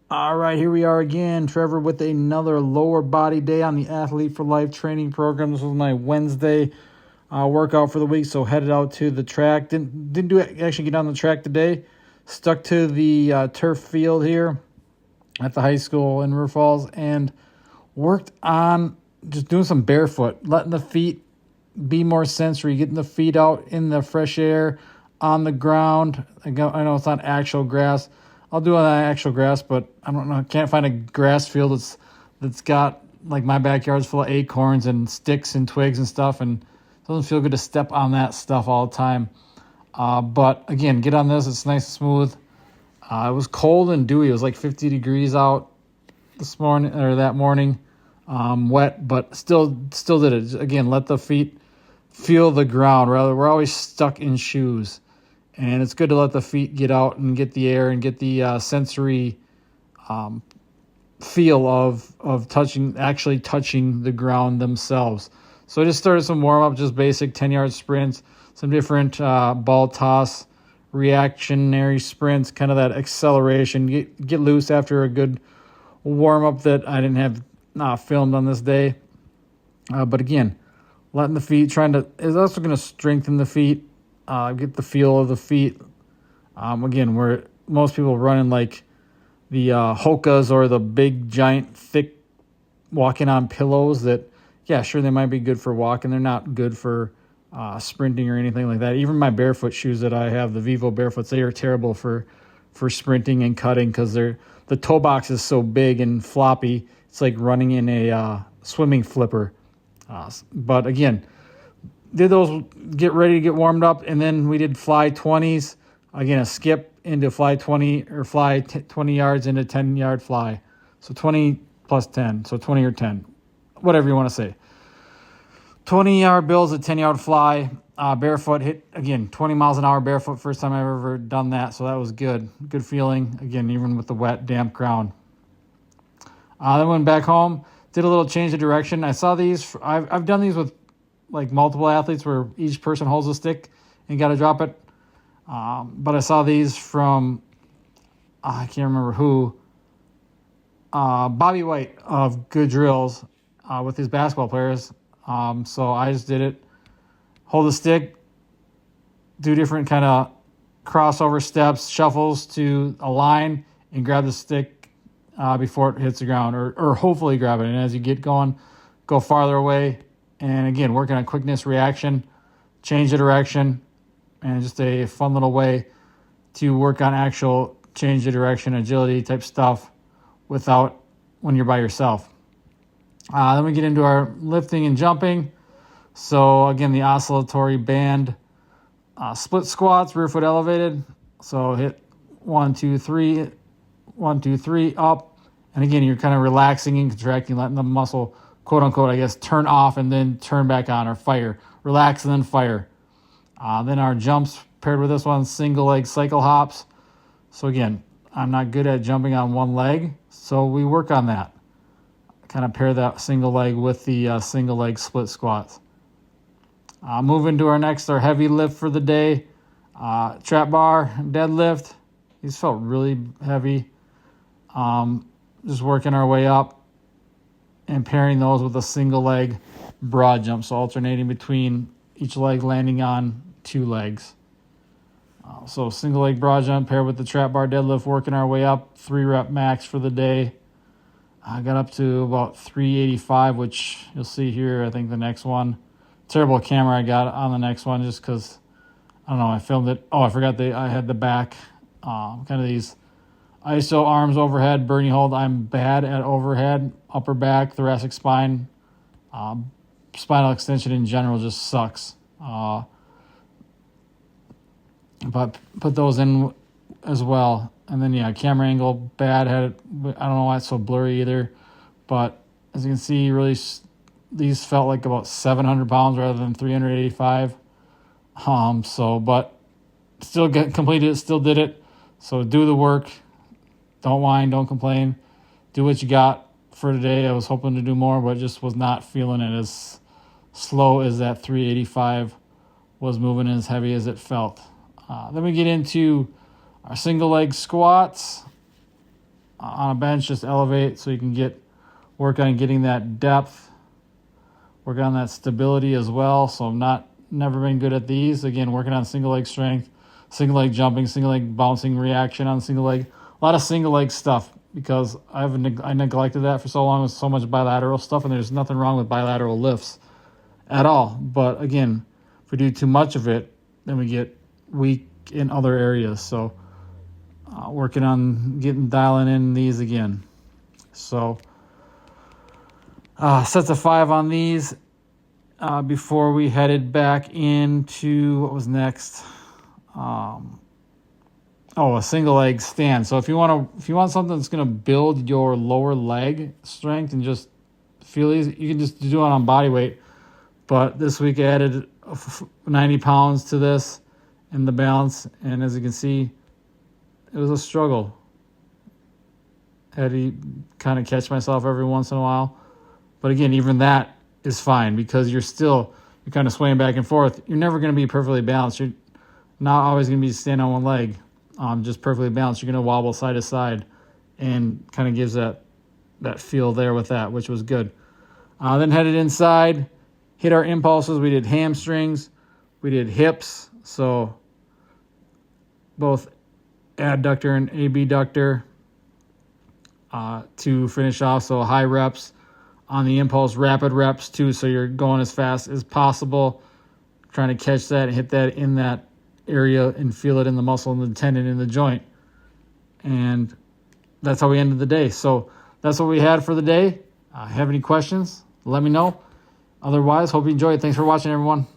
All right, here we are again, Trevor, with another lower body day on the Athlete for Life training program. This was my Wednesday workout for the week, so headed out to the track. Didn't actually get on the track today. Stuck to the turf field here at the high school in River Falls and worked on just doing some barefoot, letting the feet be more sensory, getting the feet out in the fresh air, on the ground. I know it's not actual grass. I'll do it on actual grass, but I don't know. Can't find a grass field that's got, like, my backyard's full of acorns and sticks and twigs and stuff, and it doesn't feel good to step on that stuff all the time. But again, get on this. It's nice and smooth. It was cold and dewy. It was like 50 degrees out this morning or that morning. Wet, but still did it. Again, let the feet feel the ground. We're always stuck in shoes. And it's good to let the feet get out and get the air and get the sensory feel of actually touching the ground themselves. So I just started some warm-up, just basic 10-yard sprints, some different ball toss, reactionary sprints, kind of that acceleration. Get loose after a good warm-up that I didn't have filmed on this day. But again, letting the feet, is also going to strengthen the feet. Get the feel of the feet. Again, where most people running like the Hokas or the big, giant, thick walking on pillows that, yeah, sure, they might be good for walking. They're not good for sprinting or anything like that. Even my barefoot shoes that I have, the Vivo Barefoots, they are terrible for sprinting and cutting because the toe box is so big and floppy. It's like running in a swimming flipper. But again, did those, get ready to get warmed up, and then we did fly 20s. Again, a skip into fly 20 or fly 20 yards into 10-yard fly. So 20 plus 10, so 20 or 10, whatever you want to say. 20-yard bills, a 10-yard fly. Barefoot hit, again, 20 miles an hour barefoot. First time I've ever done that, so that was good. Good feeling, again, even with the wet, damp ground. Then went back home, did a little change of direction. I saw these. I've done these with like multiple athletes where each person holds a stick and got to drop it. But I saw these from, I can't remember who, Bobby White of Good Drills with his basketball players. So I just did it. Hold the stick, do different kind of crossover steps, shuffles to a line, and grab the stick before it hits the ground, or hopefully grab it. And as you get going, go farther away. And again, working on quickness, reaction, change the direction, and just a fun little way to work on actual change the direction, agility type stuff without when you're by yourself. Then we get into our lifting and jumping. So again, the oscillatory band, split squats, rear foot elevated. So hit 1, 2, 3, 1, 2, 3, up. And again, you're kind of relaxing and contracting, letting the muscle, quote unquote, I guess, turn off and then turn back on, or fire. Relax and then fire. Then our jumps paired with this one, single leg cycle hops. So again, I'm not good at jumping on one leg, so we work on that. Kind of pair that single leg with the single leg split squats. Moving to our heavy lift for the day. Trap bar, deadlift. These felt really heavy. Just working our way up and pairing those with a single leg broad jump. So alternating between each leg landing on 2 legs. So single leg broad jump paired with the trap bar deadlift, working our way up, 3 rep max for the day. I got up to about 385, which you'll see here, I think the next one. Terrible camera I got on the next one just because, I don't know, I filmed it. Oh, I forgot I had the back, kind of these ISO arms overhead, Bernie hold. I'm bad at overhead, upper back, thoracic spine. Spinal extension in general just sucks. But put those in as well. And then, yeah, camera angle, bad. I don't know why it's so blurry either. But as you can see, really, these felt like about 700 pounds rather than 385. But still completed it, still did it. So do the work. Don't whine, don't complain. Do what you got for today. I was hoping to do more, but just was not feeling it as slow as that 385 was moving, as heavy as it felt. Then we get into our single leg squats. on a bench, just elevate so you can work on getting that depth, work on that stability as well. So I'm never been good at these. Again, working on single leg strength, single leg jumping, single leg bouncing reaction on single leg. A lot of single leg stuff because I neglected that for so long with so much bilateral stuff, and there's nothing wrong with bilateral lifts at all. But again, if we do too much of it, then we get weak in other areas. So working on dialing in these again. So sets of 5 on these before we headed back into what was next. A single leg stand. So if you want something that's going to build your lower leg strength and just feel easy, you can just do it on body weight. But this week I added 90 pounds to this in the balance, and as you can see, it was a struggle. Had to kind of catch myself every once in a while. But again, even that is fine because you're kind of swaying back and forth. You're never going to be perfectly balanced. You're not always going to be standing on one leg, just perfectly balanced. You're going to wobble side to side, and kind of gives that feel there with that, which was good. Then headed inside, hit our impulses. We did hamstrings, we did hips, so both adductor and abductor to finish off. So high reps on the impulse, rapid reps too, so you're going as fast as possible, trying to catch that and hit that in that area and feel it in the muscle and the tendon in the joint. And that's how we ended the day. So that's what we had for the day. Have any questions, let me know. Otherwise, hope you enjoyed. Thanks for watching, everyone.